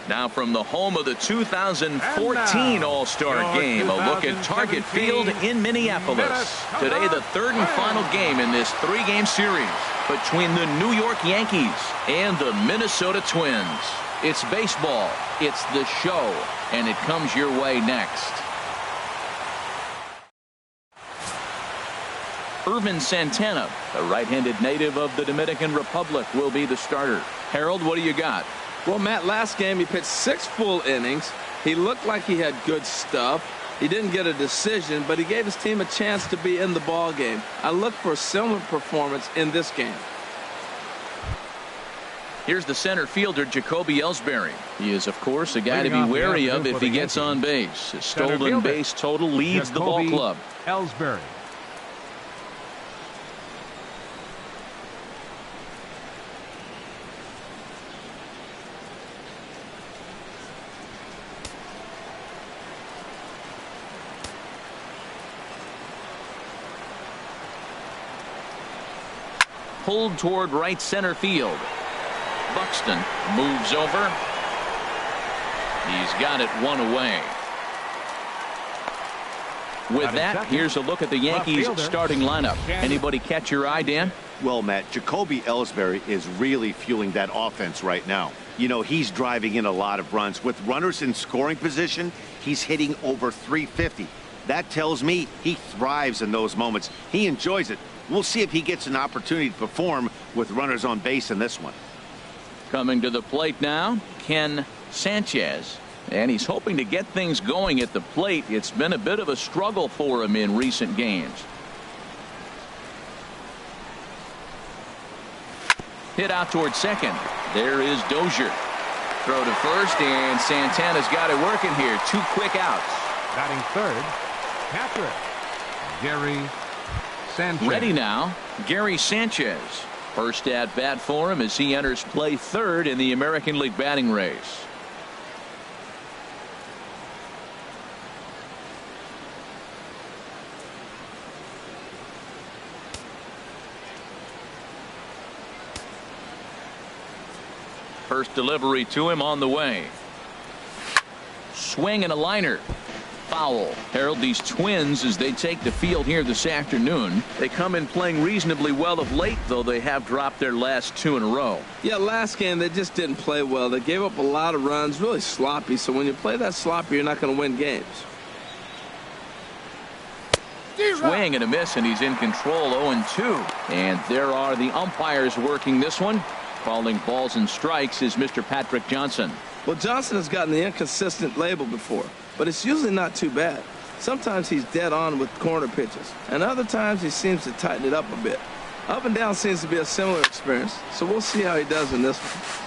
Now from the home of the 2014 All-Star Game, a look at Target Field in Minneapolis. Today, the third and final game in this three-game series between the New York Yankees and the Minnesota Twins. It's baseball, it's the show, and it comes your way next. Irvin Santana, the right-handed native of the Dominican Republic, will be the starter. Harold, what do you got? Well, Matt, last game he pitched 6 full innings. He looked like he had good stuff. He didn't get a decision, but he gave his team a chance to be in the ball game. I look for a similar performance in this game. Here's the center fielder, Jacoby Ellsbury. He is, of course, a guy to be wary of if he gets on base. His stolen base total leads the ball club. Ellsbury. Pulled toward right center field. Buxton moves over. He's got it one away. With that, here's a look at the Yankees starting lineup. Anybody catch your eye, Dan? Well, Matt, Jacoby Ellsbury is really fueling that offense right now. You know, he's driving in a lot of runs. With runners in scoring position, he's hitting over 350. That tells me he thrives in those moments. He enjoys it. We'll see if he gets an opportunity to perform with runners on base in this one. Coming to the plate now, Ken Sanchez. And he's hoping to get things going at the plate. It's been a bit of a struggle for him in recent games. Hit out toward second. There is Dozier. Throw to first, and Santana's got it working here. 2 quick outs. Batting third, catcher, Gary Sanchez. Ready now, Gary Sanchez. First at bat for him as he enters play third in the American League batting race. First delivery to him on the way. Swing and a liner. Foul. Harold, these Twins, as they take the field here this afternoon, they come in playing reasonably well of late, though they have dropped their last 2 in a row. Yeah, last game they just didn't play well. They gave up a lot of runs, really sloppy. So when you play that sloppy, you're not going to win games. Swing and a miss, and he's in control. 0-2. And there are the umpires working this one. Calling balls and strikes is Mr. Patrick Johnson. Well, Johnson has gotten the inconsistent label before, but it's usually not too bad. Sometimes he's dead on with corner pitches, and other times he seems to tighten it up a bit. Up and down seems to be a similar experience, so we'll see how he does in this one.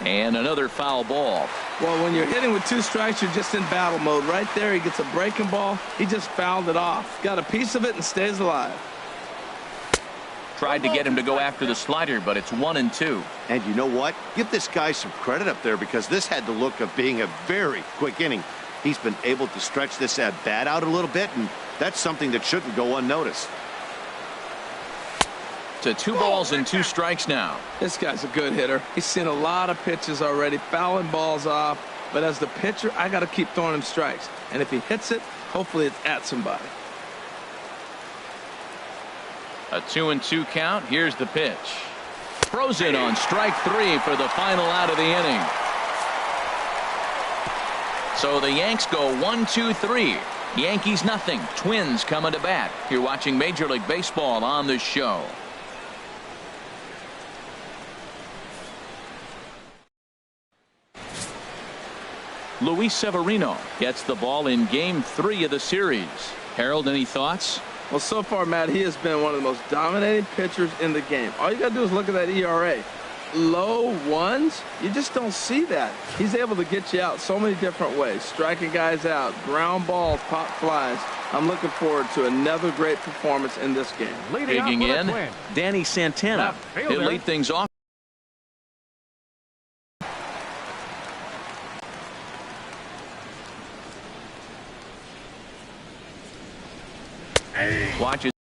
And another foul ball. Well, when you're hitting with 2 strikes, you're just in battle mode. Right there, he gets a breaking ball. He just fouled it off. Got a piece of it and stays alive. Tried to get him to go after the slider, but it's 1-2. And you know what? Give this guy some credit up there, because this had the look of being a very quick inning. He's been able to stretch this at bat out a little bit, and that's something that shouldn't go unnoticed. To 2 balls and 2 strikes now. This guy's a good hitter. He's seen a lot of pitches already, fouling balls off. But as the pitcher, I got to keep throwing him strikes. And if he hits it, hopefully it's at somebody. A 2-2 count. Here's the pitch. Throws it on strike 3 for the final out of the inning. So the Yanks go 1-2-3. Yankees nothing. Twins coming to bat. You're watching Major League Baseball on the show. Luis Severino gets the ball in game 3 of the series. Harold, any thoughts? Well, so far, Matt, he has been one of the most dominating pitchers in the game. All you got to do is look at that ERA. Low ones, you just don't see that. He's able to get you out so many different ways. Striking guys out, ground balls, pop flies. I'm looking forward to another great performance in this game. Digging in, Danny Santana. He'll lead things off. Watch it.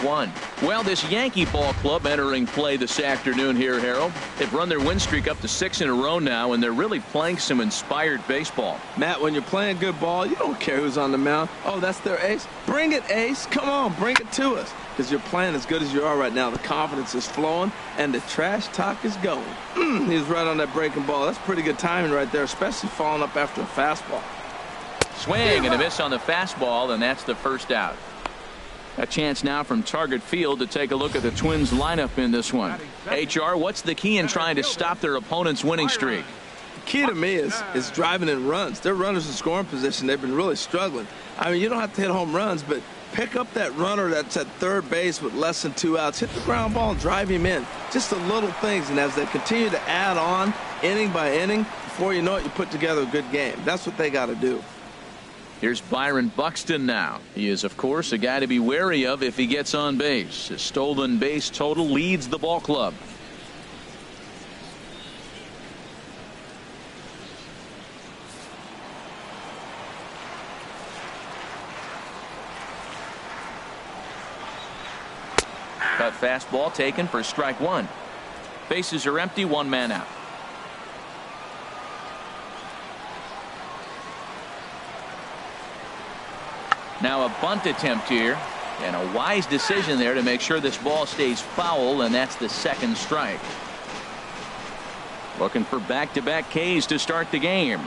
One. Well, this Yankee ball club entering play this afternoon here, Harold. They've run their win streak up to 6 in a row now, and they're really playing some inspired baseball. Matt, when you're playing good ball, you don't care who's on the mound. Oh, that's their ace. Bring it, ace. Come on, bring it to us. Because you're playing as good as you are right now. The confidence is flowing, and the trash talk is going. He's right on that breaking ball. That's pretty good timing right there, especially following up after a fastball. Swing and a miss on the fastball, and that's the first out. A chance now from Target Field to take a look at the Twins lineup in this one. HR, what's the key in trying to stop their opponent's winning streak? The key to me is driving in runs. Their runners in scoring position, they've been really struggling. I mean, you don't have to hit home runs, but pick up that runner that's at third base with less than 2 outs. Hit the ground ball and drive him in. Just the little things, and as they continue to add on inning by inning, before you know it, you put together a good game. That's what they got to do. Here's Byron Buxton now. He is, of course, a guy to be wary of if he gets on base. His stolen base total leads the ball club. Cut fastball taken for strike one. Bases are empty, 1 man out. Now a bunt attempt here, and a wise decision there to make sure this ball stays foul, and that's the second strike. Looking for back-to-back Ks to start the game.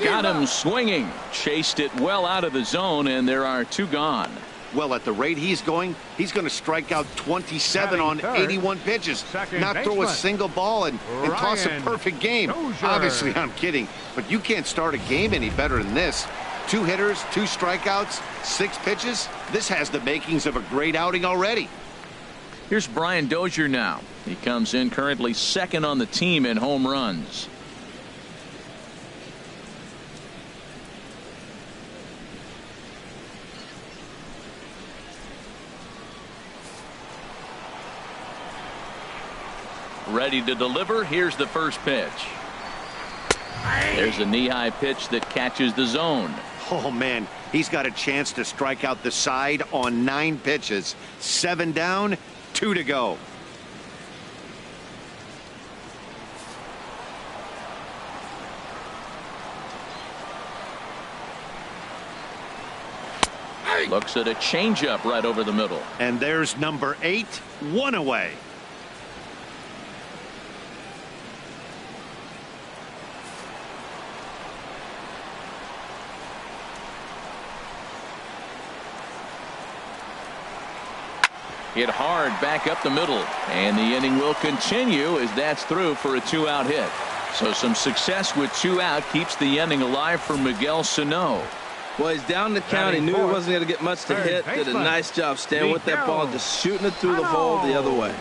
Got him swinging. Chased it well out of the zone, and there are 2 gone. Well, at the rate he's going to strike out 27 on 81 pitches. Not throw a single ball and toss a perfect game. Obviously, I'm kidding, but you can't start a game any better than this. 2 hitters, 2 strikeouts, 6 pitches. This has the makings of a great outing already. Here's Brian Dozier now. He comes in currently second on the team in home runs. Ready to deliver. Here's the first pitch. There's a knee-high pitch that catches the zone. Oh, man, he's got a chance to strike out the side on 9 pitches. 7 down, 2 to go. Looks at a changeup right over the middle. And there's number 8, 1 away. Hit hard back up the middle, and the inning will continue as that's through for a 2-out hit. So some success with 2 out keeps the inning alive for Miguel Sano. Well, he's down the count. He knew he wasn't going to get much to hit. Did a nice job staying with that ball, just shooting it through the hole the other way.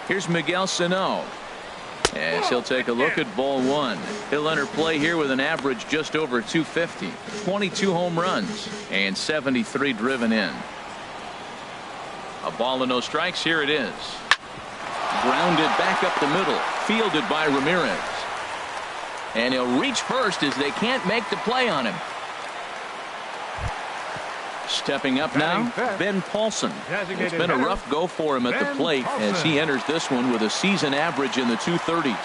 Here's Miguel Sano. As he'll take a look at ball 1. He'll enter play here with an average just over 250. 22 home runs and 73 driven in. A ball and no strikes. Here it is. Grounded back up the middle. Fielded by Ramirez. And he'll reach first as they can't make the play on him. Stepping up now, Ben Paulson. It's been a rough go for him at the plate as he enters this one with a season average in the 230s.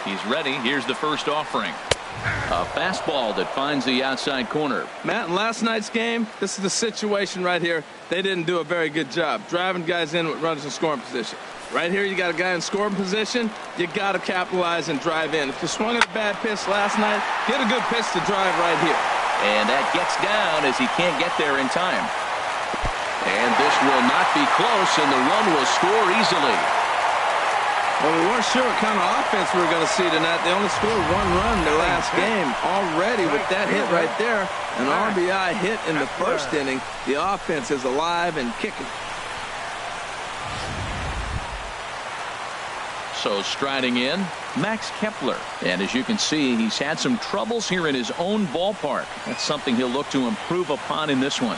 He's ready. Here's the first offering. A fastball that finds the outside corner. Matt, in last night's game, this is the situation right here. They didn't do a very good job driving guys in with runners in scoring position. Right here, you got a guy in scoring position. You got to capitalize and drive in. If you swung at a bad pitch last night, get a good pitch to drive right here. And that gets down as he can't get there in time. And this will not be close, and the run will score easily. Well, we weren't sure what kind of offense we were going to see tonight. They only scored 1 run in the last game. Already with that hit right there, an RBI hit in the first inning, the offense is alive and kicking. So striding in, Max Kepler. And as you can see, he's had some troubles here in his own ballpark. That's something he'll look to improve upon in this one.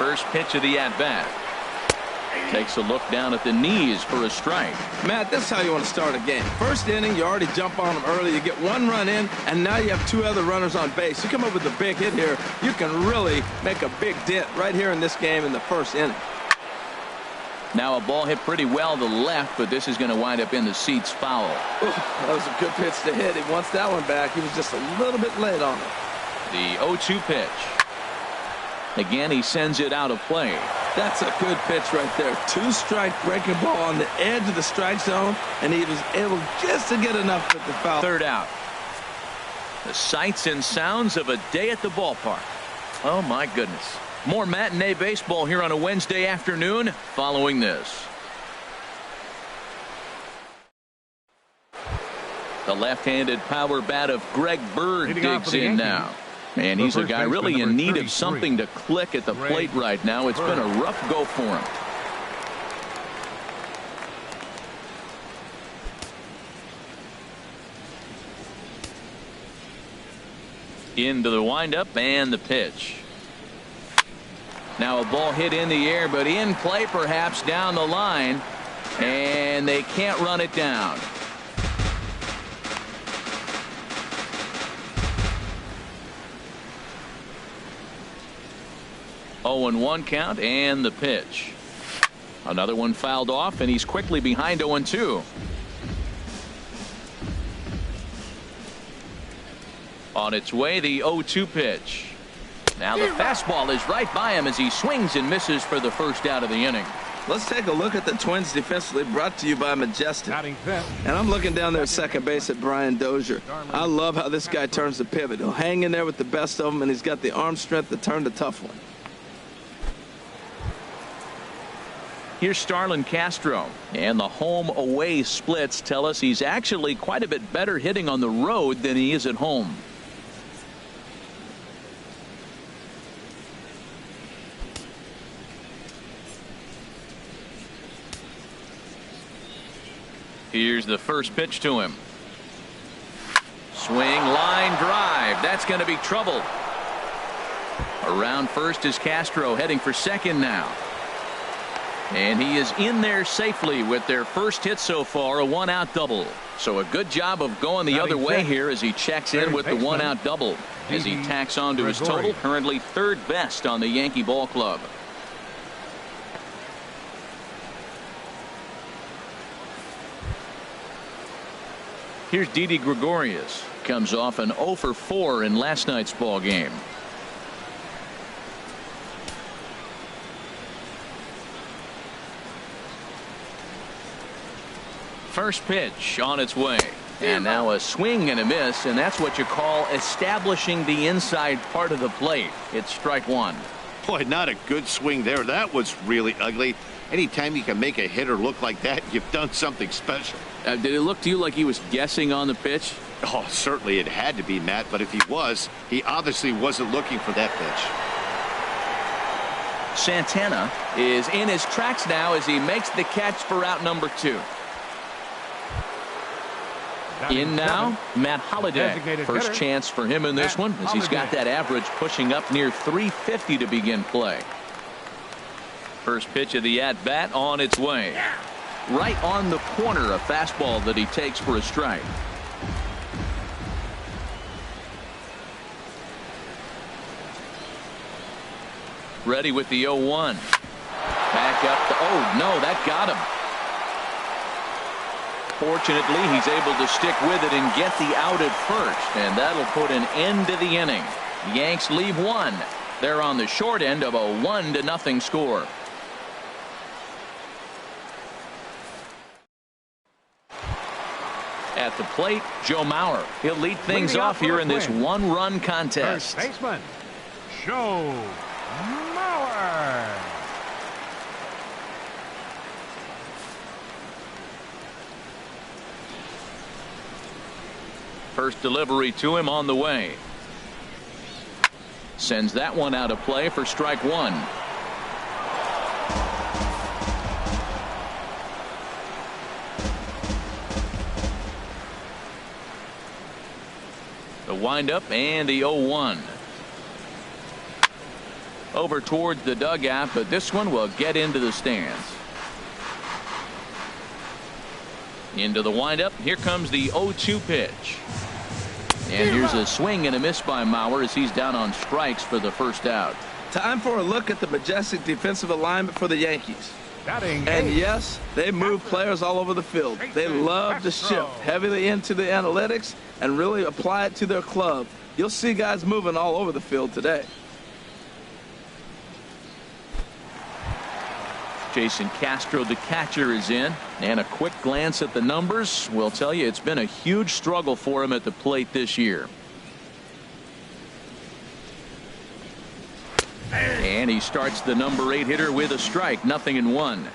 First pitch of the at-bat. Takes a look down at the knees for a strike. Matt, this is how you want to start a game. First inning, you already jump on them early. You get one run in, and now you have two other runners on base. You come up with a big hit here, you can really make a big dent right here in this game in the first inning. Now a ball hit pretty well to the left, but this is going to wind up in the seats foul. Ooh, that was a good pitch to hit. He wants that one back. He was just a little bit late on it. The 0-2 pitch. Again, he sends it out of play. That's a good pitch right there. Two-strike breaking ball on the edge of the strike zone, and he was able just to get enough with the foul. Third out. The sights and sounds of a day at the ballpark. Oh, my goodness. More matinee baseball here on a Wednesday afternoon following this. The left-handed power bat of Greg Bird digs in now. And he's a guy really in need of something to click at the plate right now. It's been a rough go for him. Into the windup and the pitch. Now a ball hit in the air, but in play perhaps down the line. And they can't run it down. Oh, and 1 count and the pitch. Another one fouled off, and he's quickly behind 0-2. On its way, the 0-2 pitch. Now the fastball is right by him as he swings and misses for the first out of the inning. Let's take a look at the Twins defensively, brought to you by Majestic. And I'm looking down there at second base at Brian Dozier. I love how this guy turns the pivot. He'll hang in there with the best of them, and he's got the arm strength to turn the tough one. Here's Starlin Castro, and the home-away splits tell us he's actually quite a bit better hitting on the road than he is at home. Here's the first pitch to him. Swing, line drive. That's going to be trouble. Around first is Castro, heading for second now. And he is in there safely with their first hit so far, a one-out double. So a good job of going the other way here as he checks in with the one-out double. As he tacks on to his total, currently third best on the Yankee ball club. Here's Didi Gregorius. Comes off an 0 for 4 in last night's ball game. First pitch on its way. And now a swing and a miss, and that's what you call establishing the inside part of the plate. It's strike one. Boy, not a good swing there. That was really ugly. Anytime you can make a hitter look like that, you've done something special. Did it look to you like he was guessing on the pitch? Oh, certainly it had to be, Matt, but if he was, he obviously wasn't looking for that pitch. Santana is in his tracks now as he makes the catch for out number 2. In now, Matt Holliday. First chance for him in this one as he's got that average pushing up near 350 to begin play. First pitch of the at-bat on its way. Right on the corner, a fastball that he takes for a strike. Ready with the 0-1. Back up to, oh no, that got him. Fortunately, he's able to stick with it and get the out at first, and that'll put an end to the inning. Yanks leave one. They're on the short end of a 1-0 score. At the plate, Joe Mauer. He'll lead things off here in this one-run contest. First baseman, Joe Mauer. First delivery to him on the way. Sends that one out of play for strike one. The windup and the 0-1. over towards the dugout, but this one will get into the stands. Into the windup. Here comes the 0-2 pitch. And here's a swing and a miss by Mauer as he's down on strikes for the first out. Time for a look at the majestic defensive alignment for the Yankees. Batting And eighth. yes, they move players all over the field. They love to shift heavily into the analytics and really apply it to their club. You'll see guys moving all over the field today. Jason Castro, the catcher, is in, and a quick glance at the numbers will tell you it's been a huge struggle for him at the plate this year. And he starts the number 8 hitter with a strike, 0-1.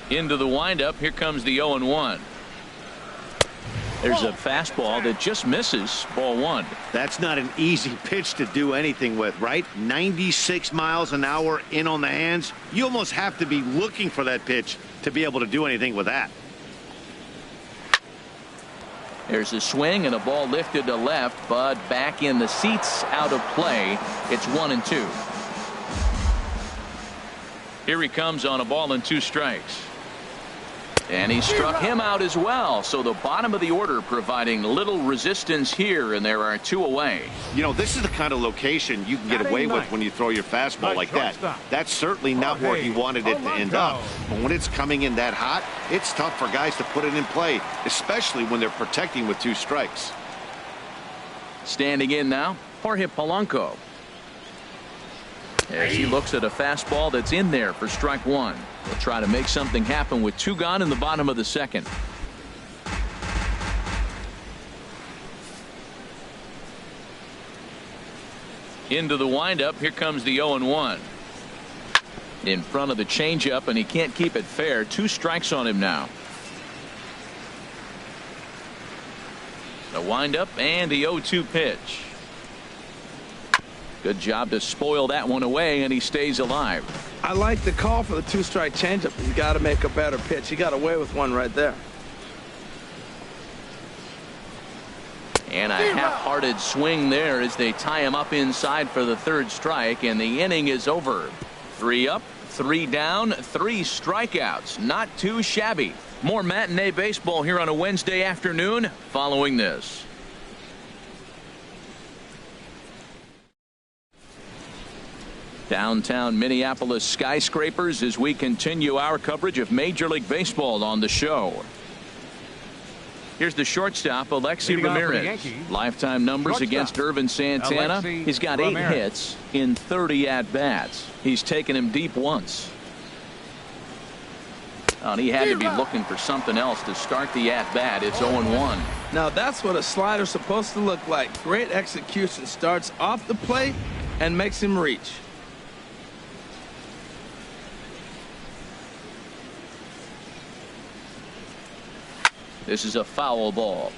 Into the windup. Here comes the 0-1. There's a fastball that just misses. Ball 1. That's not an easy pitch to do anything with, right? 96 miles an hour in on the hands. You almost have to be looking for that pitch to be able to do anything with that. There's a swing and a ball lifted to left, but back in the seats, out of play. It's 1-2. Here he comes on a ball and 2 strikes. And he struck him out as well. So the bottom of the order providing little resistance here, and there are 2 away. You know, this is the kind of location you can get away with when you throw your fastball like that. That's certainly not where he wanted it to end up. But when it's coming in that hot, it's tough for guys to put it in play, especially when they're protecting with 2 strikes. Standing in now, Jorge Polanco. As he looks at a fastball that's in there for strike 1. He'll try to make something happen with 2 gone in the bottom of the 2nd. Into the windup. Here comes the 0-1. In front of the changeup, and he can't keep it fair. 2 strikes on him now. The windup and the 0-2 pitch. Good job to spoil that one away, and he stays alive. I like the call for the 2-strike changeup. You got to make a better pitch. He got away with one right there. And a half-hearted swing there as they tie him up inside for the 3rd strike, and the inning is over. 3 up, 3 down, 3 strikeouts. Not too shabby. More matinee baseball here on a Wednesday afternoon following this. Downtown Minneapolis skyscrapers as we continue our coverage of Major League Baseball on the show. Here's the shortstop, Alexi Ramirez. Lifetime numbers against Irvin Santana. He's got 8 hits in 30 at-bats. He's taken him deep once. Oh, and he had to be looking for something else to start the at-bat. It's 0-1. Now that's what a slider's supposed to look like. Great execution. Starts off the plate and makes him reach. This is a foul ball.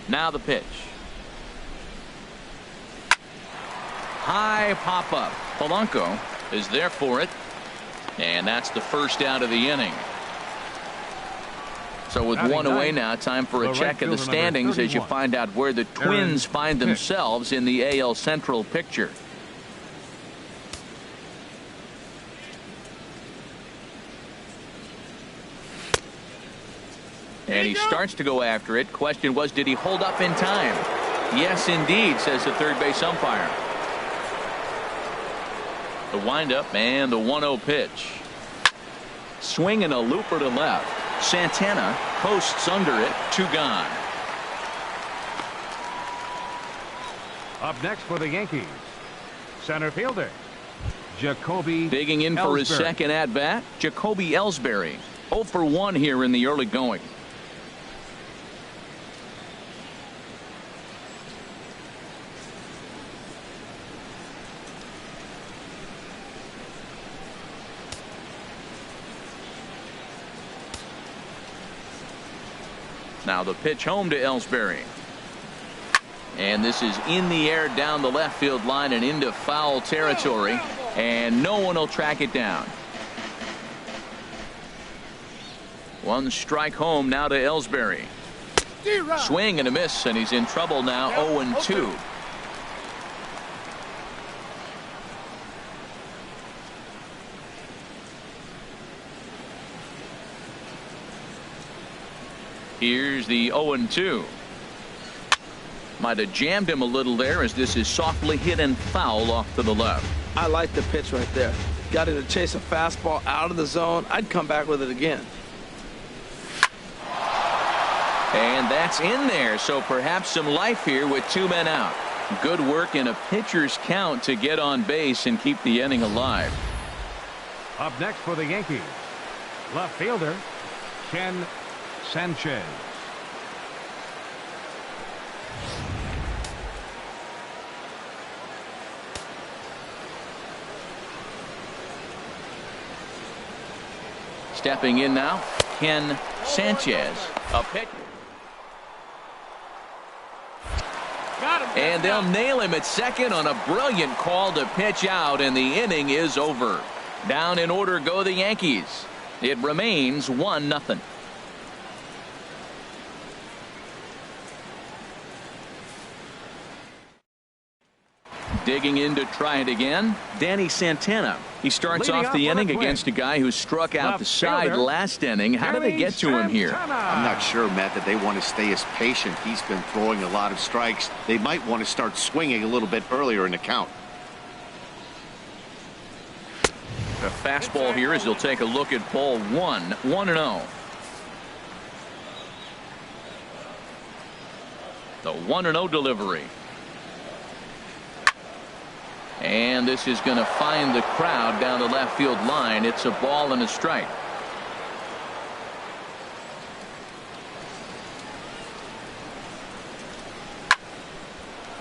Now the pitch. High pop-up. Polanco is there for it. And that's the first out of the inning. So with 1 away now, time for a check of the standings as you find out where the Twins find themselves in the AL Central picture. And he starts to go after it. Question was, did he hold up in time? Yes, indeed, says the third base umpire. The windup and the 1-0 pitch. Swing and a looper to left. Santana posts under it. 2 gone. Up next for the Yankees, center fielder Jacoby digging in for his second at bat. Jacoby Ellsbury 0 for 1 here in the early going. Now the pitch home to Ellsbury. And this is in the air down the left field line and into foul territory. And no one will track it down. One strike home now to Ellsbury. Swing and a miss, and he's in trouble now. 0-2. Here's the 0-2. Might have jammed him a little there as this is softly hit and foul off to the left. I like the pitch right there. Got him to chase a fastball out of the zone. I'd come back with it again. And that's in there, so perhaps some life here with 2 men out. Good work in a pitcher's count to get on base and keep the inning alive. Up next for the Yankees, left fielder Ken Sanchez. Stepping in now, Ken Sanchez. A pitch. And they'll nail him at second on a brilliant call to pitch out, and the inning is over. Down in order go the Yankees. It remains 1-0. Digging in to try it again, Danny Santana. He starts Leading off the off inning for a against a guy who struck out Left the side fielder, last inning. How did they get to him here? I'm not sure, Matt, that they want to stay as patient. He's been throwing a lot of strikes. They might want to start swinging a little bit earlier in the count. A fastball here as he'll take a look at ball 1. 1-0. The 1-0 delivery. And this is going to find the crowd down the left field line. It's a ball and a strike.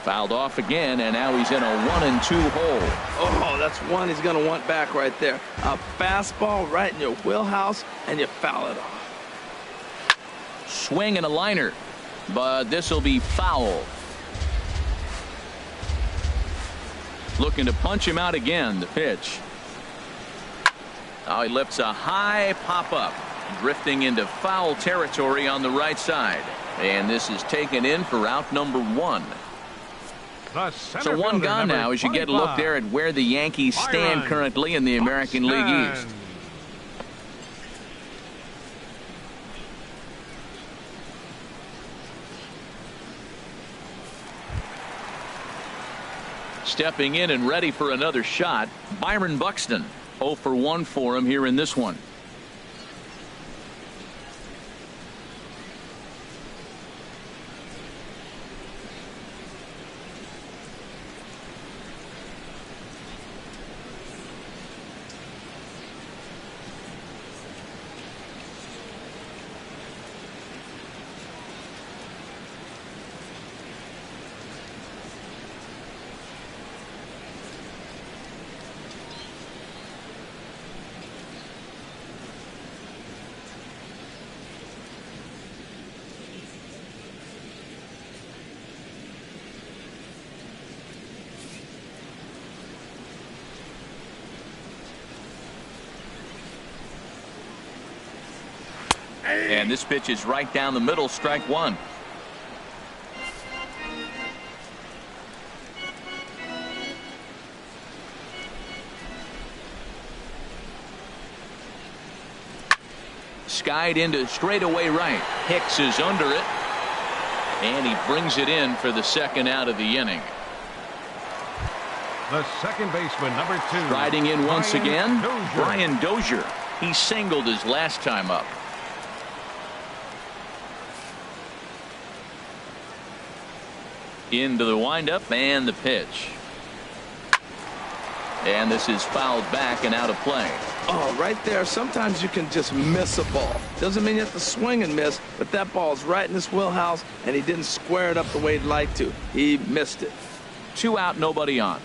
Fouled off again, and now he's in a 1-2 hole. Oh, that's one he's going to want back right there. A fastball right in your wheelhouse, and you foul it off. Swing and a liner, but this will be foul. Looking to punch him out again. The pitch. Now he lifts a high pop-up, drifting into foul territory on the right side. And this is taken in for out number 1. So one gone now as you get a look there at where the Yankees stand currently in the American League East. Stepping in and ready for another shot, Byron Buxton. 0 for 1 for him here in this one. And this pitch is right down the middle, strike 1. Skied into straightaway right. Hicks is under it. And he brings it in for the second out of the inning. The second baseman, number 2. Riding in once again, Dozier. Brian Dozier. He singled his last time up. Into the windup and the pitch. And this is fouled back and out of play. Oh, right there. Sometimes you can just miss a ball. Doesn't mean you have to swing and miss, but that ball's right in his wheelhouse, and he didn't square it up the way he'd like to. He missed it. 2 out, nobody on.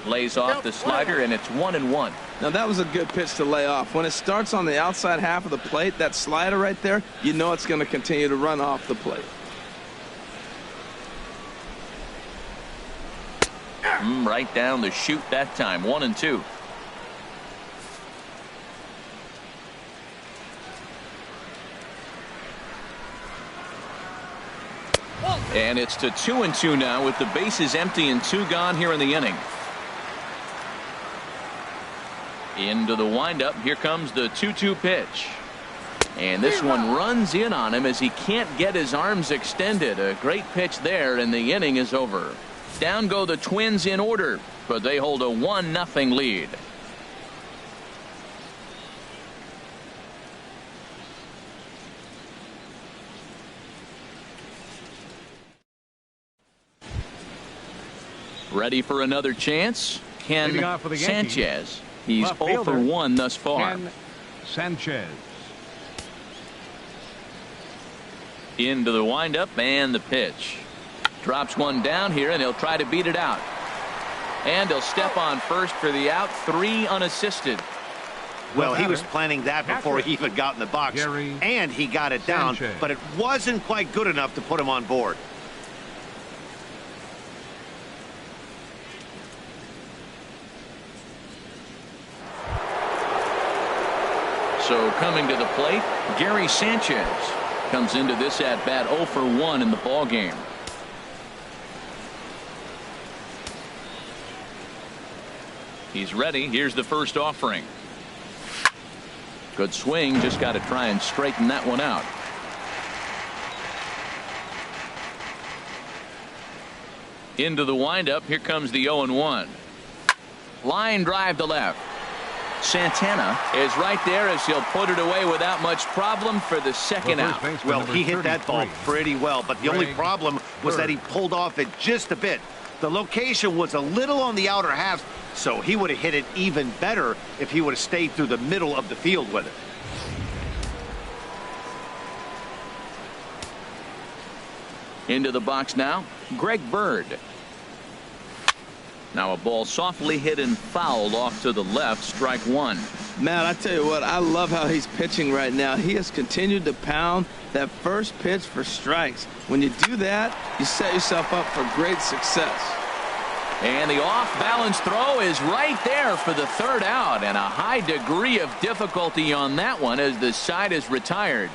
Lays off the slider, and it's 1-1. Now, that was a good pitch to lay off. When it starts on the outside half of the plate, that slider right there, you know it's going to continue to run off the plate. Right down the chute that time. 1-2. And it's to 2-2 now with the bases empty and 2 gone here in the inning. Into the windup. Here comes the 2-2 pitch. And this one runs in on him as he can't get his arms extended. A great pitch there, and the inning is over. Down go the Twins in order, but they hold a 1-0 lead. Ready for another chance? Ken Sanchez. He's 0 for 1 thus far. Ken Sanchez. Into the windup and the pitch. Drops one down here, and he'll try to beat it out. And he'll step on first for the out. 3 unassisted. Well, he was planning that before he even got in the box. And he got it down, but it wasn't quite good enough to put him on board. So coming to the plate, Gary Sanchez comes into this at bat 0 for 1 in the ball game. He's ready. Here's the first offering. Good swing. Just got to try and straighten that one out. Into the windup. Here comes the 0-1. Line drive to left. Santana is right there as he'll put it away without much problem for the second out. Well, he hit that ball pretty well, but the only problem was that he pulled off it just a bit. The location was a little on the outer half, so he would have hit it even better if he would have stayed through the middle of the field with it. Into the box now, Greg Bird. Now a ball softly hit and fouled off to the left. Strike 1. Man, I tell you what, I love how he's pitching right now. He has continued to pound that first pitch for strikes. When you do that, you set yourself up for great success. And the off-balance throw is right there for the third out, and a high degree of difficulty on that one as the side is retired.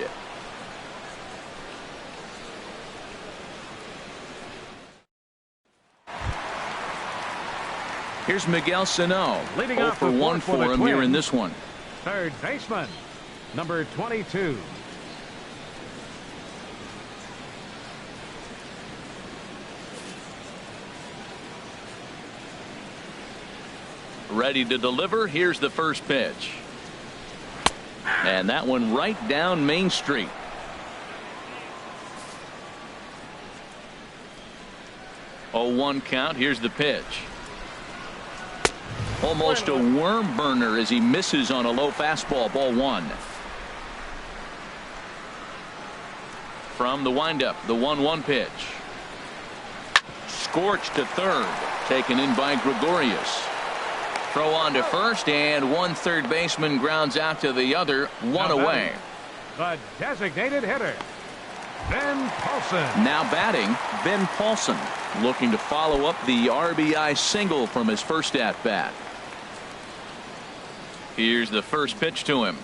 Here's Miguel Sano. Leading 0 off for 1 for him here in this one. Third baseman, number 22. Ready to deliver. Here's the first pitch. And that one right down Main Street. Oh, 1 count. Here's the pitch. Almost a worm burner as he misses on a low fastball. Ball 1. From the windup, the 1-1 pitch. Scorched to third. Taken in by Gregorius. Throw on to first, and one third baseman grounds out to the other. 1 away. The designated hitter, Ben Paulson. Now batting, Ben Paulson, looking to follow up the RBI single from his first at bat. Here's the first pitch to him.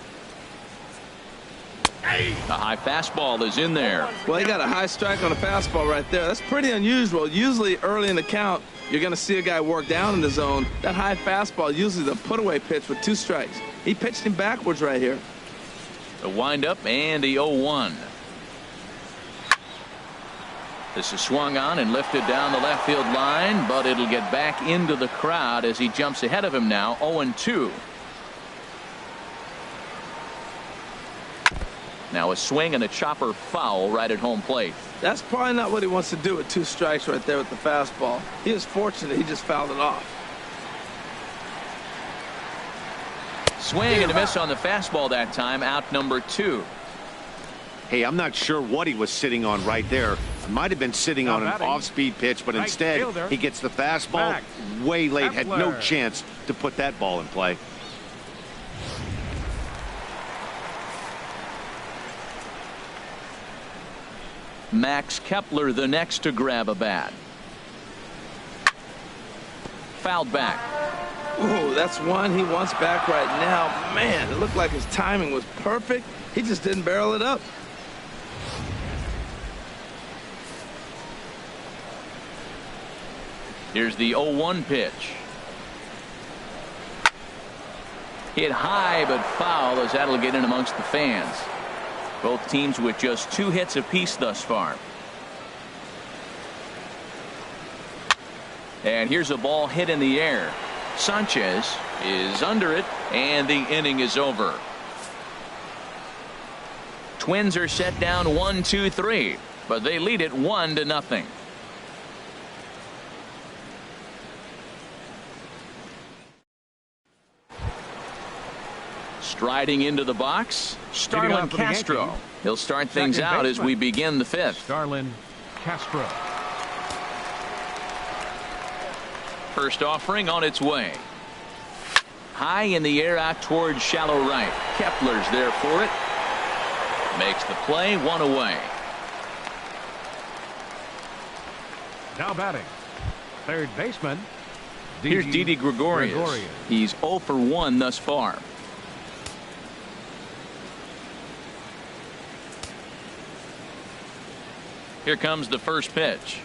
The high fastball is in there. Well, he got a high strike on a fastball right there. That's pretty unusual. Usually early in the count, you're going to see a guy work down in the zone. That high fastball usually the put-away pitch with 2 strikes. He pitched him backwards right here. The windup and the 0-1. This is swung on and lifted down the left field line, but it'll get back into the crowd as he jumps ahead of him now. 0-2. Now a swing and a chopper foul right at home plate. That's probably not what he wants to do with 2 strikes right there with the fastball. He is fortunate he just fouled it off. Swing and a miss on the fastball that time. Out number 2. Hey, I'm not sure what he was sitting on right there. Might have been sitting on an off-speed pitch, but instead he gets the fastball way late. Had no chance to put that ball in play. Max Kepler the next to grab a bat. fouled back. Ooh, that's one he wants back right now. Man, it looked like his timing was perfect. He just didn't barrel it up. Here's the 0-1 pitch. Hit high but foul, as that'll get in amongst the fans. Both teams with just 2 hits apiece thus far. And here's a ball hit in the air. Sanchez is under it, and the inning is over. Twins are set down 1-2-3, but they lead it 1-0. Striding into the box, Starlin Castro. He'll start things out as we begin the 5th. Starlin Castro. First offering on its way. High in the air out towards shallow right. Kepler's there for it. Makes the play, 1 away. Now batting, third baseman. Here's Didi Gregorius. He's 0 for 1 thus far. Here comes the first pitch.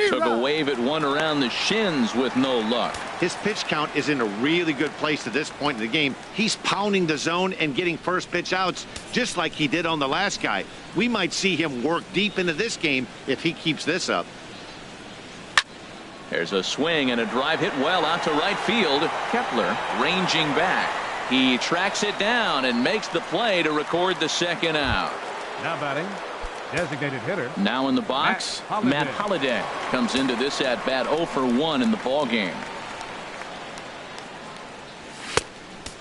Took a wave at one around the shins with no luck. His pitch count is in a really good place at this point in the game. He's pounding the zone and getting first pitch outs just like he did on the last guy. We might see him work deep into this game if he keeps this up. There's a swing and a drive hit well out to right field. Kepler ranging back. He tracks it down and makes the play to record the second out. Now batting, designated hitter. Now in the box, Matt Holliday comes into this at bat 0 for 1 in the ball game.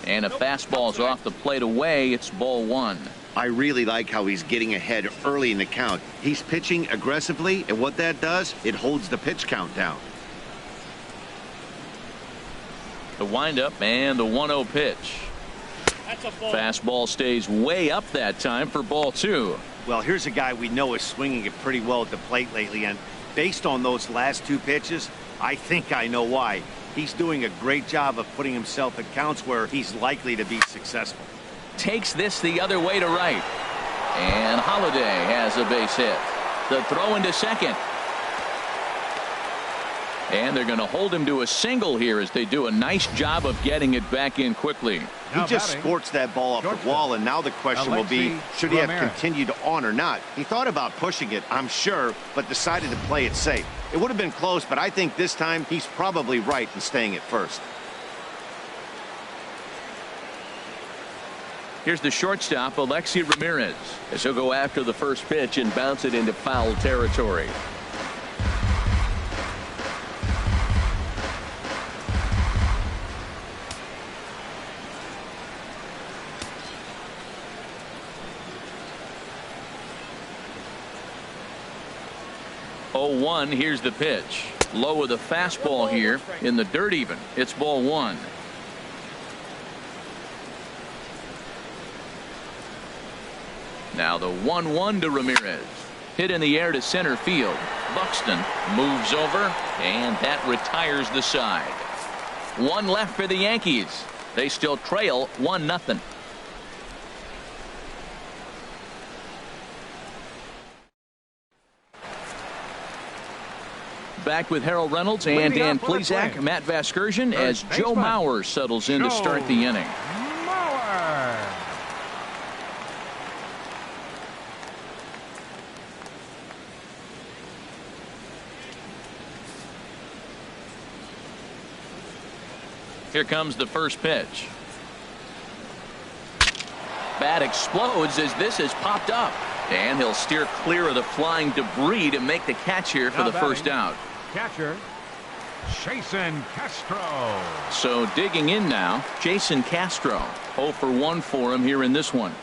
And a fastball's off the plate away. It's ball 1. I really like how he's getting ahead early in the count. He's pitching aggressively, and what that does, it holds the pitch count down. The windup and the 1-0 pitch. Fastball stays way up that time for ball 2. Well, here's a guy we know is swinging it pretty well at the plate lately, and based on those last 2 pitches, I think I know why. He's doing a great job of putting himself at counts where he's likely to be successful. Takes this the other way to right. And Holliday has a base hit. The throw into second. And they're going to hold him to a single here as they do a nice job of getting it back in quickly. He just squirts that ball off the wall, and now the question will be, should he have continued on or not? He thought about pushing it, I'm sure, but decided to play it safe. It would have been close, but I think this time he's probably right in staying at first. Here's the shortstop, Alexi Ramirez, as he'll go after the first pitch and bounce it into foul territory. Here's the pitch. Low with a fastball here in the dirt even. It's ball 1. Now the 1-1 to Ramirez. Hit in the air to center field. Buxton moves over, and that retires the side. 1 left for the Yankees. They still trail 1-0. Back with Harold Reynolds and Dan Plesac, Matt Vasgersian, as Joe Mauer settles in to start the inning. Here comes the first pitch. Bat explodes as this has popped up. And he'll steer clear of the flying debris to make the catch here for the first out. Catcher, Jason Castro. So digging in now, Jason Castro. 0 for 1 for him here in this one.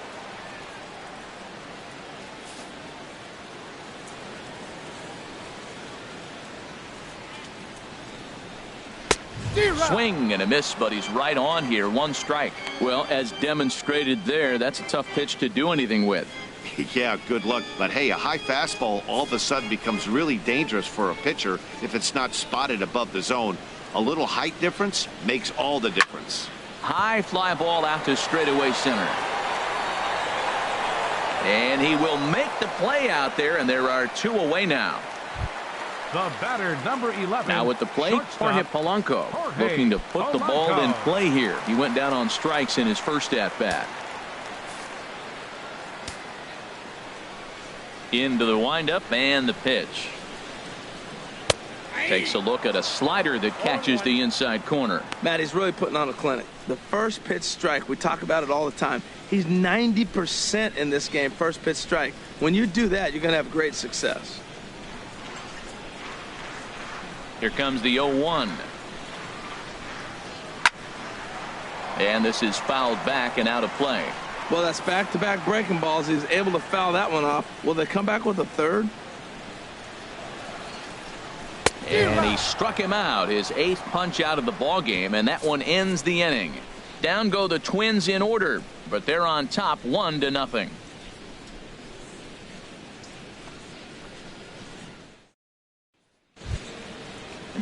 Swing and a miss, but he's right on here. 1 strike. Well, as demonstrated there, that's a tough pitch to do anything with. Yeah, good luck. But hey, a high fastball all of a sudden becomes really dangerous for a pitcher if it's not spotted above the zone. A little height difference makes all the difference. High fly ball out to straightaway center. And he will make the play out there, and there are 2 away now. The batter, number 11. Now with the plate, Jorge Polanco looking to put the ball in play here. He went down on strikes in his first at-bat. Into the windup and the pitch. Takes a look at a slider that catches the inside corner. Matt, he's really putting on a clinic. The first pitch strike, we talk about it all the time. He's 90% in this game, first pitch strike. When you do that, you're going to have great success. Here comes the 0-1. And this is fouled back and out of play. Well, that's back-to-back breaking balls. He's able to foul that one off. Will they come back with a third? And he struck him out, his 8th punch out of the ball game, and that one ends the inning. Down go the Twins in order, but they're on top 1-0.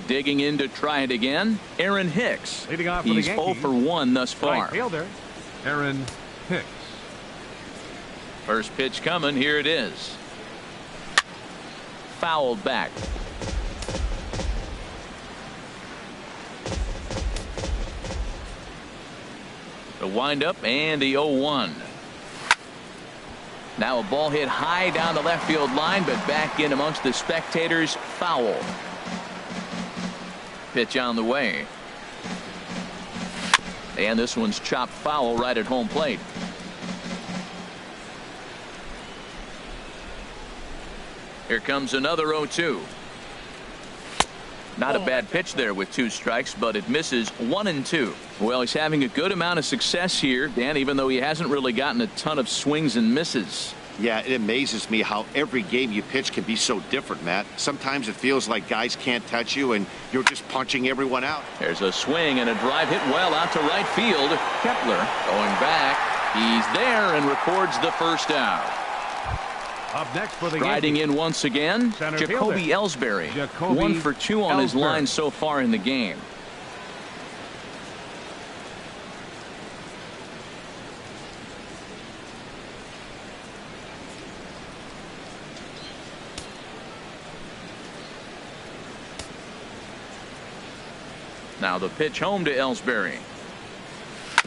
Digging in to try it again, Aaron Hicks. Leading off for He's the 0 for 1 thus far. Right fielder, Aaron Hicks. First pitch coming, here it is. Fouled back. The windup and the 0-1. Now a ball hit high down the left field line, but back in amongst the spectators. Foul. Pitch on the way. And this one's chopped foul right at home plate. Here comes another 0-2. Not a bad pitch there with 2 strikes, but it misses 1-2. Well, he's having a good amount of success here, Dan, even though he hasn't really gotten a ton of swings and misses. Yeah, it amazes me how every game you pitch can be so different, Matt. Sometimes it feels like guys can't touch you and you're just punching everyone out. There's a swing and a drive hit well out to right field. Kepler going back. He's there and records the first out. Up next for the Riding Yankees, in once again, Jacoby Ellsbury. 1 for 2 on his line so far in the game. Now the pitch home to Ellsbury.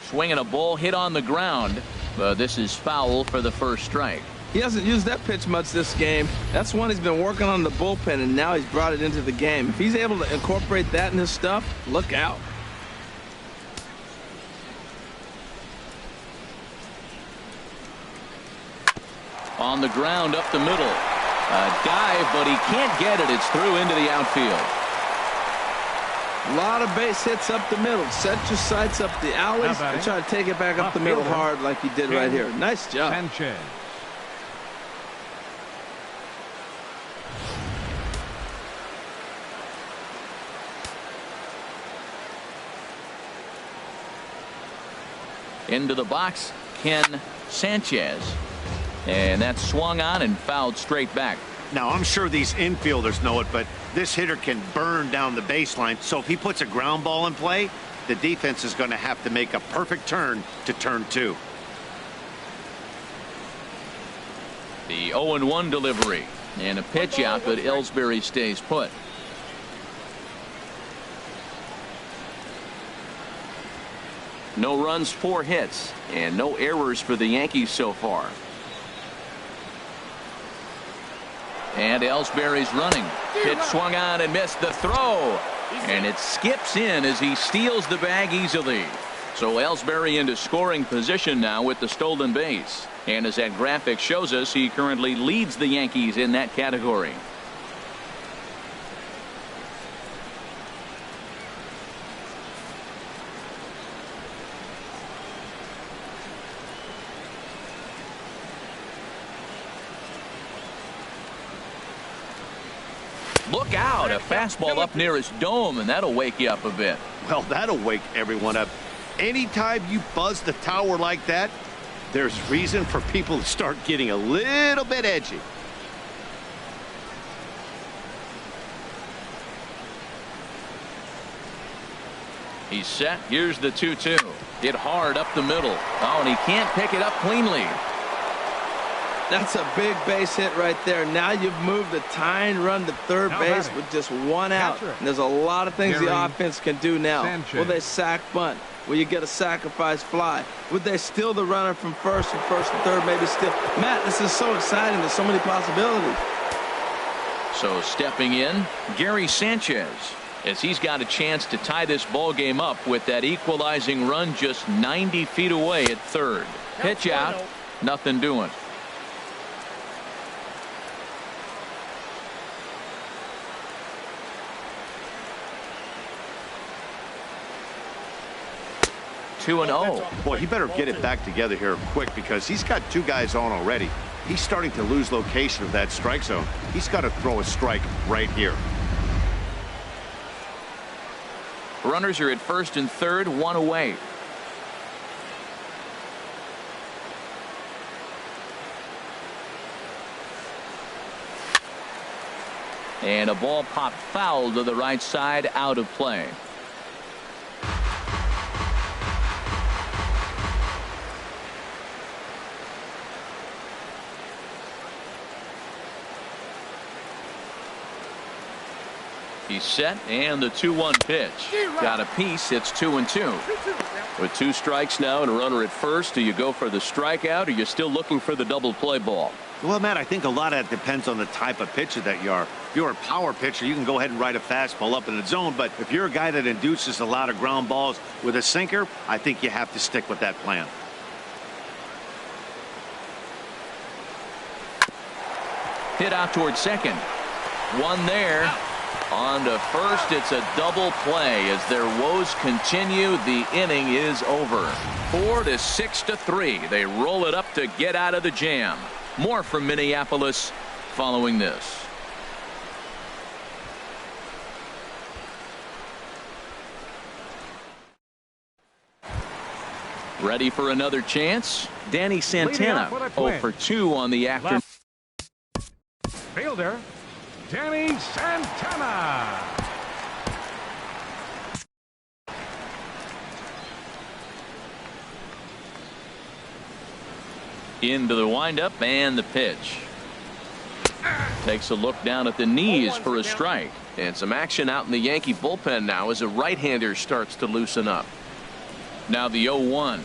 Swinging a ball hit on the ground, but this is foul for the first strike. He hasn't used that pitch much this game. That's one he's been working on the bullpen, and now he's brought it into the game. If he's able to incorporate that in his stuff, look out. On the ground up the middle. A dive, but he can't get it. It's through into the outfield. A lot of base hits up the middle. Set your sights up the alleys and try to take it back up the middle hard like he did right here. Nice job. Sanchez. Into the box, Ken Sanchez. And that's swung on and fouled straight back. Now, I'm sure these infielders know it, but this hitter can burn down the baseline. So if he puts a ground ball in play, the defense is going to have to make a perfect turn to turn 2. The 0-1 delivery. And a pitch out, but Ellsbury stays put. No runs, 4 hits, and no errors for the Yankees so far. And Ellsbury's running. Pitch swung on and missed the throw. And it skips in as he steals the bag easily. So Ellsbury into scoring position now with the stolen base. And as that graphic shows us, he currently leads the Yankees in that category. Look out, a fastball up near his dome, and that'll wake you up a bit. Well, that'll wake everyone up. Anytime you buzz the tower like that, there's reason for people to start getting a little bit edgy. He's set. Here's the 2-2. Hit hard up the middle. Oh, and he can't pick it up cleanly. That's a big base hit right there. Now you've moved the tying run to third base with just one out. And there's a lot of things the offense can do now. Will they sack bunt? Will you get a sacrifice fly? Would they steal the runner from first and third, maybe steal? Matt, this is so exciting. There's so many possibilities. So stepping in, Gary Sanchez, as he's got a chance to tie this ball game up with that equalizing run just 90 feet away at third. Pitch out, nothing doing. Two and 0. Boy, he better get it back together here quick because he's got two guys on already. He's starting to lose location of that strike zone. He's got to throw a strike right here. Runners are at first and third, one away. And a ball popped foul to the right side, out of play. He's set, and the 2-1 pitch. Got a piece. It's 2-2. With two strikes now and a runner at first, do you go for the strikeout, or you're still looking for the double play ball? Well, Matt, I think a lot of that depends on the type of pitcher that you are. If you're a power pitcher, you can go ahead and ride a fastball up in the zone. But if you're a guy that induces a lot of ground balls with a sinker, I think you have to stick with that plan. Hit out towards second. One there. On to first, it's a double play as their woes continue. The inning is over. 4-6-3. They roll it up to get out of the jam. More from Minneapolis following this. Ready for another chance? Danny Santana 0 for 2 on the afternoon. Fielder Danny Santana. Into the windup and the pitch. Takes a look down at the knees for a strike. And some action out in the Yankee bullpen now as a right-hander starts to loosen up. Now the 0-1.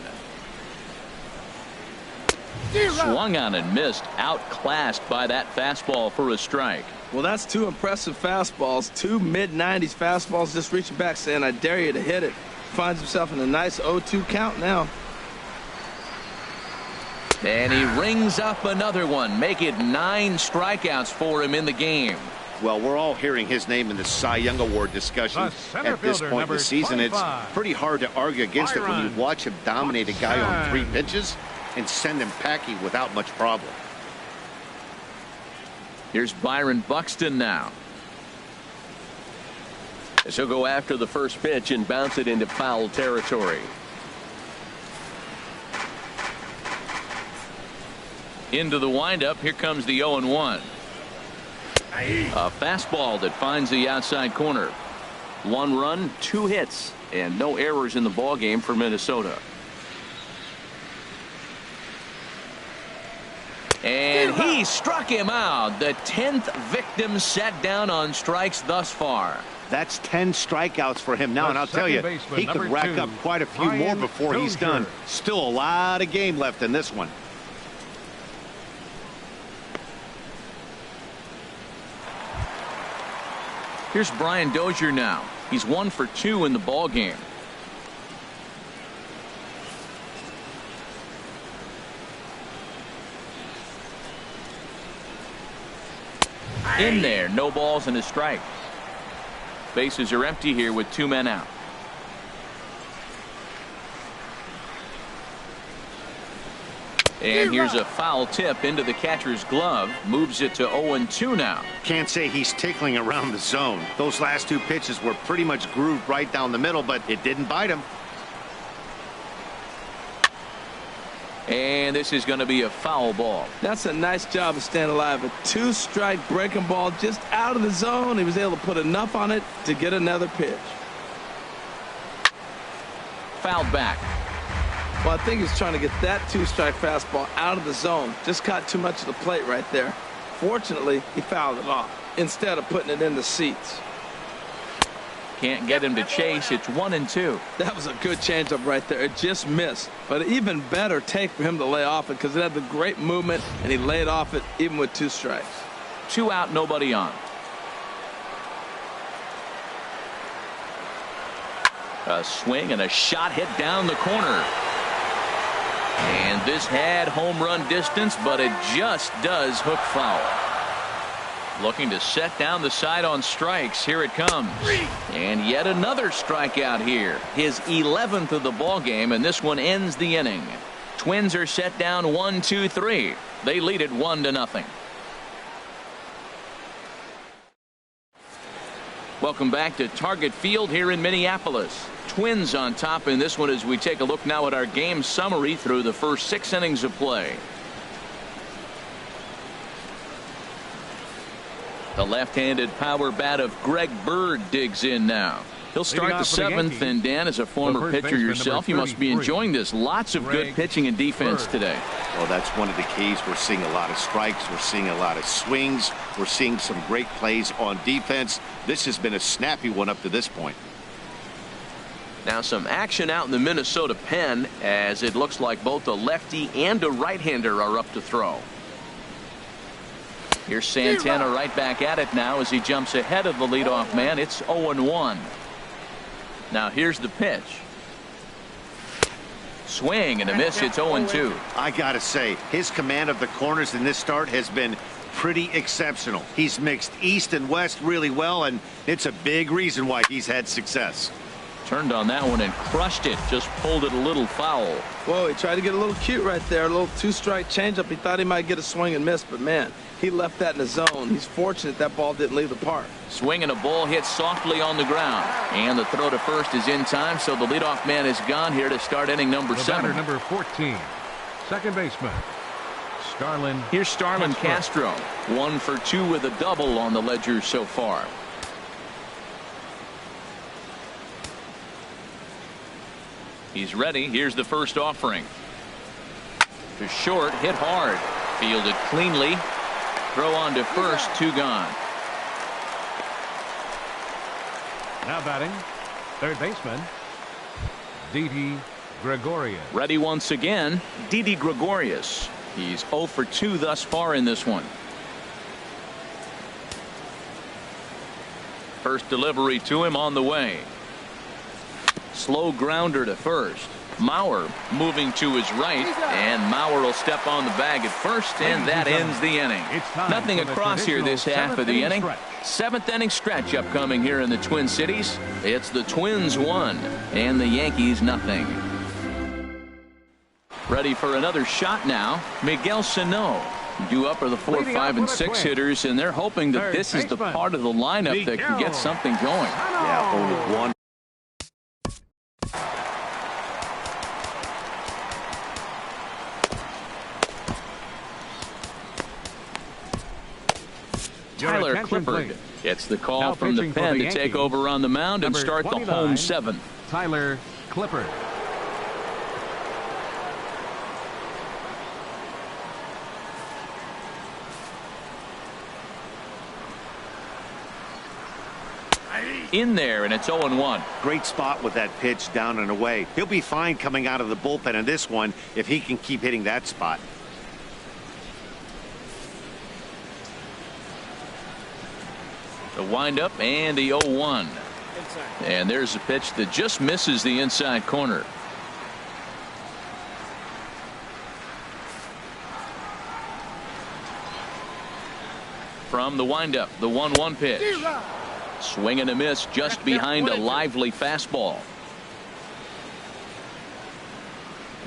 Swung on and missed. Outclassed by that fastball for a strike. Well, that's two impressive fastballs. Two mid-90s fastballs just reaching back saying, I dare you to hit it. Finds himself in a nice 0-2 count now. And he rings up another one. Make it 9 strikeouts for him in the game. Well, we're all hearing his name in the Cy Young Award discussion at this point in the season. 25. It's pretty hard to argue against it when you watch him dominate a guy on 3 pitches and send him packing without much problem. Here's Byron Buxton now. He'll go after the first pitch and bounce it into foul territory. Into the windup. Here comes the 0-1. A fastball that finds the outside corner. 1 run, 2 hits, and no errors in the ball game for Minnesota. And he struck him out. The 10th victim set down on strikes thus far. That's 10 strikeouts for him now, and I'll tell you, he could rack up quite a few more before he's done. Still a lot of game left in this one. Here's Brian Dozier now. He's 1 for 2 in the ball game. In there, no balls and a strike. Bases are empty here with 2 men out. And here's a foul tip into the catcher's glove. Moves it to 0-2 now. Can't say he's tickling around the zone. Those last 2 pitches were pretty much grooved right down the middle, but it didn't bite him. And this is going to be a foul ball. That's a nice job of staying alive. A 2-strike breaking ball just out of the zone. He was able to put enough on it to get another pitch. Fouled back. Well, I think he's trying to get that 2-strike fastball out of the zone. Just caught too much of the plate right there. Fortunately, he fouled it off instead of putting it in the seats. Can't get him to chase. It's 1-2. That was a good changeup right there. It just missed. But an even better take for him to lay off it because it had the great movement, and he laid off it even with 2 strikes. 2 out, nobody on. A swing and a shot hit down the corner. And this had home run distance, but it just does hook foul. Looking to set down the side on strikes. Here it comes. And yet another strikeout here. His 11th of the ball game, and this one ends the inning. Twins are set down 1-2-3. They lead it 1-0. Welcome back to Target Field here in Minneapolis. Twins on top in this one as we take a look now at our game summary through the first 6 innings of play. The left-handed power bat of Greg Bird digs in now. He'll start the 7th, and Dan, as a former pitcher yourself, you must be enjoying this. Lots of good pitching and defense today. Well, that's one of the keys. We're seeing a lot of strikes. We're seeing a lot of swings. We're seeing some great plays on defense. This has been a snappy one up to this point. Now some action out in the Minnesota pen as it looks like both a lefty and a right-hander are up to throw. Here's Santana right back at it now as he jumps ahead of the leadoff man. It's 0-1. Now here's the pitch. Swing and a miss. It's 0-2. I gotta say, his command of the corners in this start has been pretty exceptional. He's mixed east and west really well, and it's a big reason why he's had success. Turned on that one and crushed it. Just pulled it a little foul. Whoa, he tried to get a little cute right there. A little 2-strike changeup. He thought he might get a swing and miss, but man, he left that in the zone. He's fortunate that ball didn't leave the park. Swing and a ball hit softly on the ground. And the throw to first is in time, so the leadoff man is gone here to start inning number 7. Number 14, second baseman, Starlin. Here's Starlin Castro. 1 for 2 with a double on the ledger so far. He's ready. Here's the first offering. To short, hit hard. Fielded cleanly. Throw on to first, 2 gone. Now batting, third baseman, Didi Gregorius. Ready once again, Didi Gregorius. He's 0 for 2 thus far in this one. First delivery to him on the way. Slow grounder to first. Mauer moving to his right, and Mauer will step on the bag at first, and that ends the inning. Nothing across here this half of the inning. 7th inning stretch upcoming here in the Twin Cities. It's the Twins 1 and the Yankees nothing. Ready for another shot now. Miguel Sano. Due up are the 4, 5, and 6 hitters, and they're hoping that this is the part of the lineup that can get something going. Yeah, 0-1. Tyler Clifford gets the call from the pen to take over on the mound and start the home 7th. Tyler Clifford. In there, and it's 0-1. Great spot with that pitch down and away. He'll be fine coming out of the bullpen in this one if he can keep hitting that spot. The windup and the 0-1. And there's a pitch that just misses the inside corner. From the windup, the 1-1 pitch. Swing and a miss just behind a lively fastball.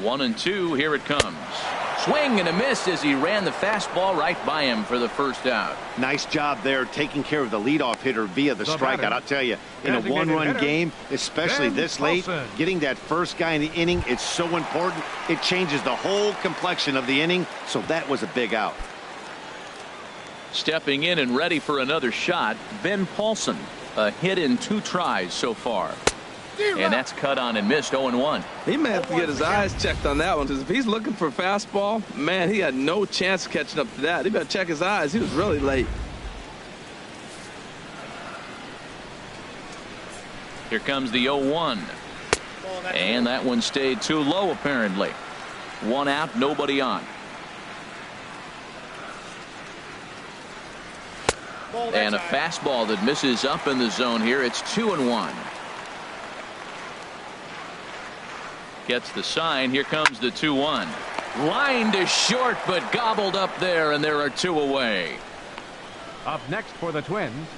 1-2, here it comes. Swing and a miss as he ran the fastball right by him for the first out. Nice job there taking care of the leadoff hitter via the strikeout. I'll tell you, in a one-run game, especially this late, getting that first guy in the inning, it's so important. It changes the whole complexion of the inning, so that was a big out. Stepping in and ready for another shot, Ben Paulson. A hit in 2 tries so far. And that's cut on and missed. 0-1. He may have to get his eyes checked on that one, because if he's looking for a fastball, man, he had no chance of catching up to that. He better check his eyes. He was really late. Here comes the 0-1. And that one stayed too low, apparently. 1 out, nobody on. And a fastball that misses up in the zone here. It's 2-1. Gets the sign. Here comes the 2-1. Line to short, but gobbled up there, and there are 2 away. Up next for the Twins,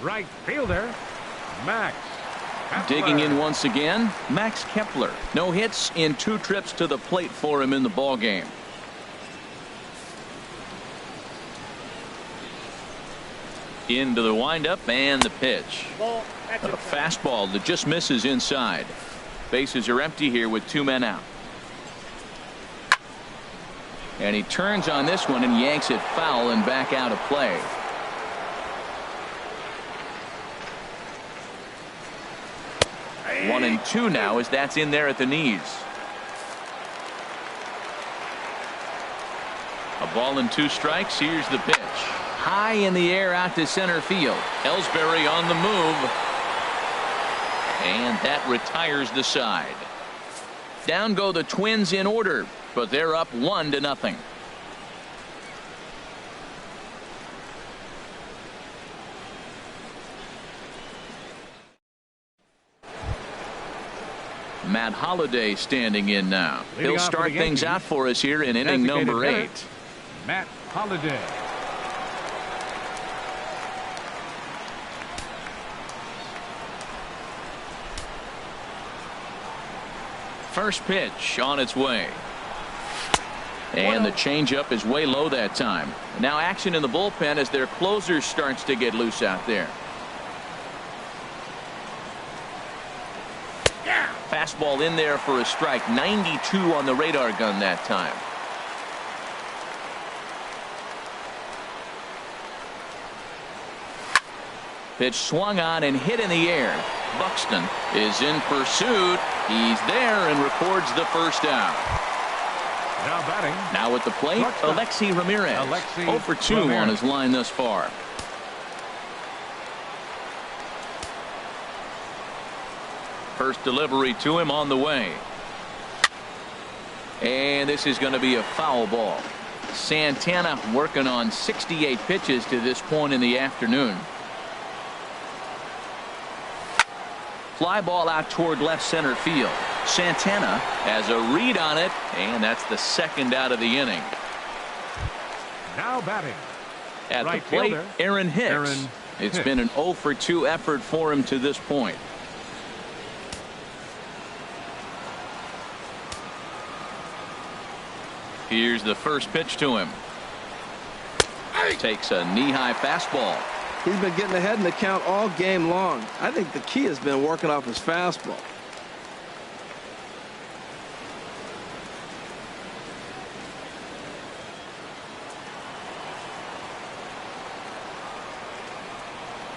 right fielder, Max Kepler. Digging in once again, Max Kepler. No hits in 2 trips to the plate for him in the ball game. Into the windup and the pitch. A fastball that just misses inside. Bases are empty here with 2 men out. And he turns on this one and yanks it foul and back out of play. One and 2 now as that's in there at the knees. A ball and 2 strikes. Here's the pitch. High in the air out to center field. Ellsbury on the move. And that retires the side. Down go the Twins in order, but they're up 1-0. Matt Holliday standing in now. He'll start things out for us here in inning number 8. Matt Holliday. First pitch on its way. And the changeup is way low that time. Now action in the bullpen as their closer starts to get loose out there. Fastball in there for a strike. 92 on the radar gun that time. Pitch swung on and hit in the air. Buxton is in pursuit. He's there and records the first out. Now batting. Now at the plate, Alexi Ramirez. 0 for 2 on his line thus far. First delivery to him on the way. And this is going to be a foul ball. Santana working on 68 pitches to this point in the afternoon. Fly ball out toward left center field. Santana has a read on it, and that's the second out of the inning. Now batting. At the plate, Aaron Hicks. It's been an 0 for 2 effort for him to this point. Here's the first pitch to him. Takes a knee-high fastball. He's been getting ahead in the count all game long. I think the key has been working off his fastball.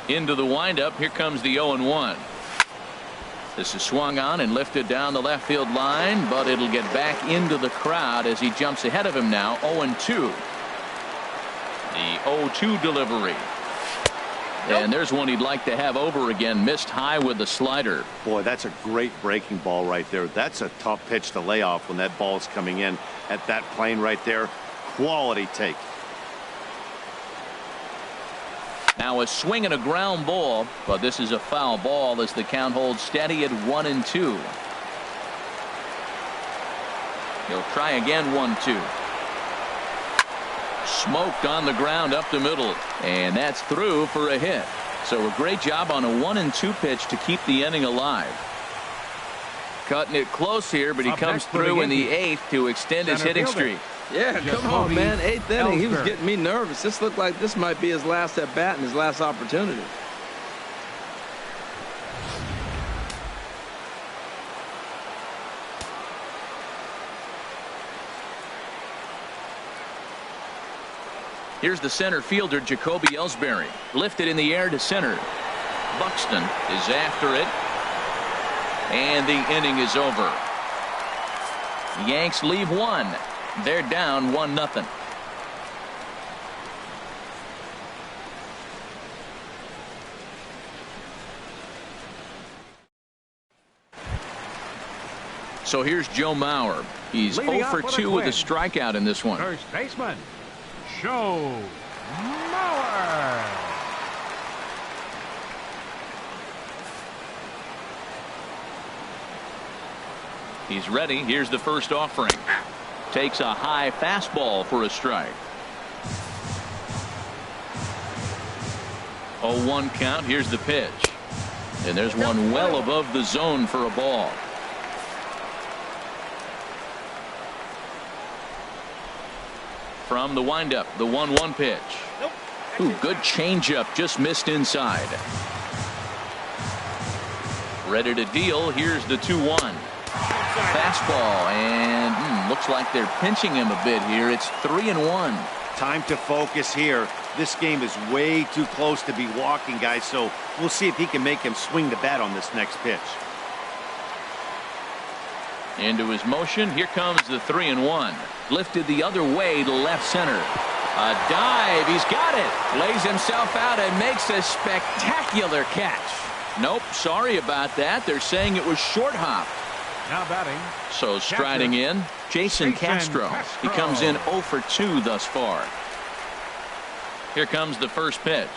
Into the windup. Here comes the 0-1. This is swung on and lifted down the left field line, but it'll get back into the crowd as he jumps ahead of him now. 0-2. The 0-2 delivery. And there's one he'd like to have over again. Missed high with the slider. Boy, that's a great breaking ball right there. That's a tough pitch to lay off when that ball's coming in at that plane right there. Quality take. Now a swing and a ground ball, but this is a foul ball as the count holds steady at 1-2. He'll try again. 1-2. Smoked on the ground up the middle, and that's through for a hit. So a great job on a 1-2 pitch to keep the inning alive. Cutting it close here, but he comes through in the 8th to extend his hitting streak. Yeah, come on, man. 8th inning. He was Ellsbury. getting me nervous. This looked like this might be his last at bat and his last opportunity. Here's the center fielder, Jacoby Ellsbury. Lifted in the air to center. Buxton is after it. And the inning is over. Yanks leave one. They're down 1-0. So here's Joe Mauer. He's Leading 0 for off with 2 with a Twins. strikeout in this one. First baseman, Joe Mauer. He's ready. Here's the first offering. Takes a high fastball for a strike. 0-1 count. Here's the pitch. And there's one well above the zone for a ball. From the windup, the 1-1 pitch. Ooh, good changeup, just missed inside. Ready to deal. Here's the 2-1. Fastball, and looks like they're pinching him a bit here. It's 3-1. Time to focus here. This game is way too close to be walking, guys, so we'll see if he can make him swing the bat on this next pitch. Into his motion. Here comes the 3-1. Lifted the other way to left center. A dive. He's got it. Lays himself out and makes a spectacular catch. Nope, sorry about that. They're saying it was short hop. Now batting. So striding in, Jason Castro. He comes in 0 for 2 thus far. Here comes the first pitch.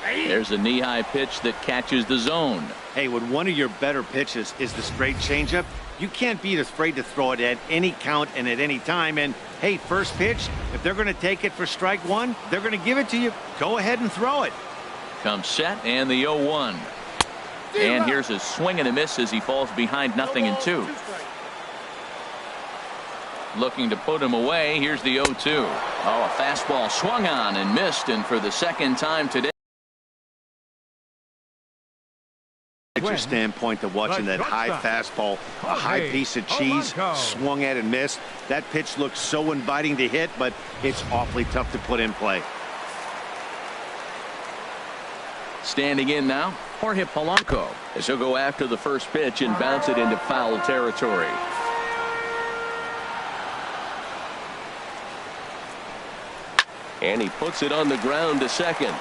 There's a knee-high pitch that catches the zone. Hey, when one of your better pitches is the straight changeup, you can't be afraid to throw it at any count and at any time. And hey, first pitch, if they're going to take it for strike one, they're going to give it to you. Go ahead and throw it. Comes set and the 0-1. And here's a swing and a miss as he falls behind 0-2. Looking to put him away. Here's the 0-2. Oh, a fastball swung on and missed, and for the second time today. Your standpoint of watching that high fastball, a high piece of cheese swung at and missed. That pitch looks so inviting to hit, but it's awfully tough to put in play. Standing in now, Jorge Polanco, as he'll go after the first pitch and bounce it into foul territory. And he puts it on the ground to second.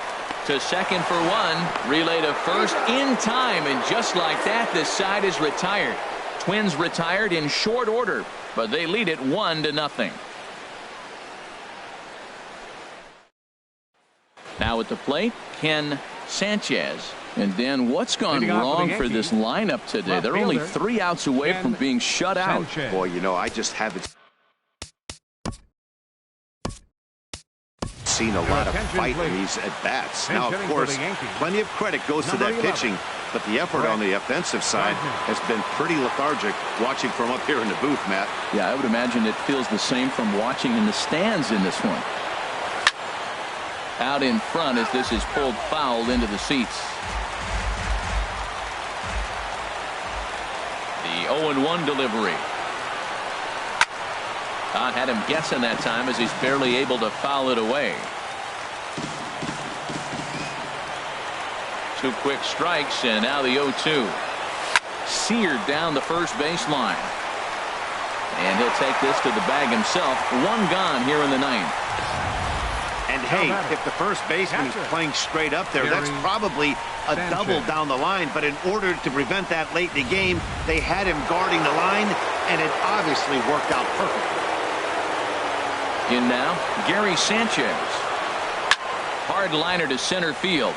To second for one. Relay to first in time, and just like that, this side is retired. Twins retired in short order, but they lead it 1-0. Now at the plate, Ken Sanchez. And Dan, what's gone wrong for this lineup today? They're only 3 outs away from being shut out. Boy, you know, I just haven't seen a lot of fight in these at-bats. Now, of course, plenty of credit goes to that pitching, but the effort on the offensive side has been pretty lethargic watching from up here in the booth, Matt. Yeah, I would imagine it feels the same from watching in the stands in this one. Out in front as this is pulled foul into the seats. The 0-1 delivery. Had him guessing that time as he's barely able to foul it away. 2 quick strikes, and now the 0-2. Seared down the first baseline. And he'll take this to the bag himself. 1 gone here in the 9th. And hey, if the first baseman is playing straight up there, that's probably a double down the line. But in order to prevent that late in the game, they had him guarding the line, and it obviously worked out perfectly. In now, Gary Sanchez. Hard liner to center field.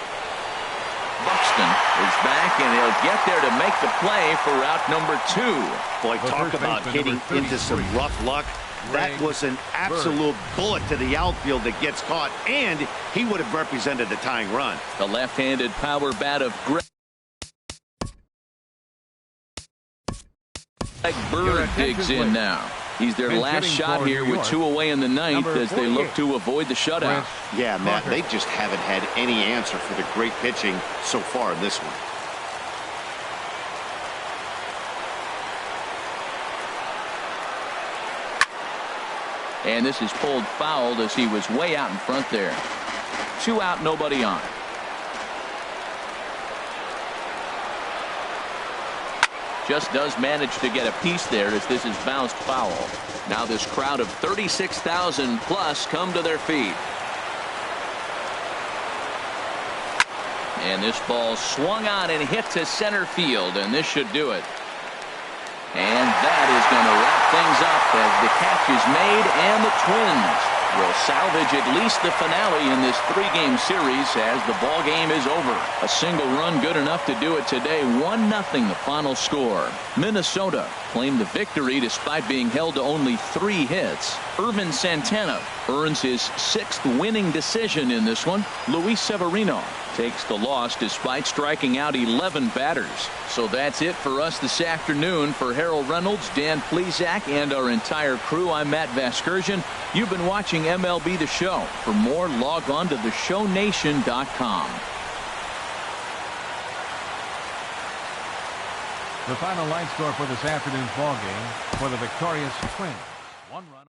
Buxton is back, and he'll get there to make the play for route number 2. Boy, talk about hitting into some rough luck. That was an absolute bullet to the outfield that gets caught, and he would have represented the tying run. The left-handed power bat of Greg Bird digs in now. He's their last shot here with 2 away in the ninth as they look to avoid the shutout. Yeah, Matt, they just haven't had any answer for the great pitching so far in this one. And this is pulled fouled as he was way out in front there. 2 out, nobody on. Just does manage to get a piece there as this is bounced foul. Now this crowd of 36,000 plus come to their feet. And this ball swung on and hit to center field, and this should do it. And that is going to wrap things up as the catch is made, and the Twins will salvage at least the finale in this 3-game series as the ball game is over. A single run good enough to do it today. 1-0 the final score. Minnesota claimed the victory despite being held to only 3 hits. Irvin Santana earns his 6th winning decision in this one. Luis Severino takes the loss despite striking out 11 batters. So that's it for us this afternoon. For Harold Reynolds, Dan Plesac, and our entire crew, I'm Matt Vasgersian. You've been watching MLB The Show. For more, log on to theshownation.com. The final line score for this afternoon's ball game for the victorious Twins. 1 run.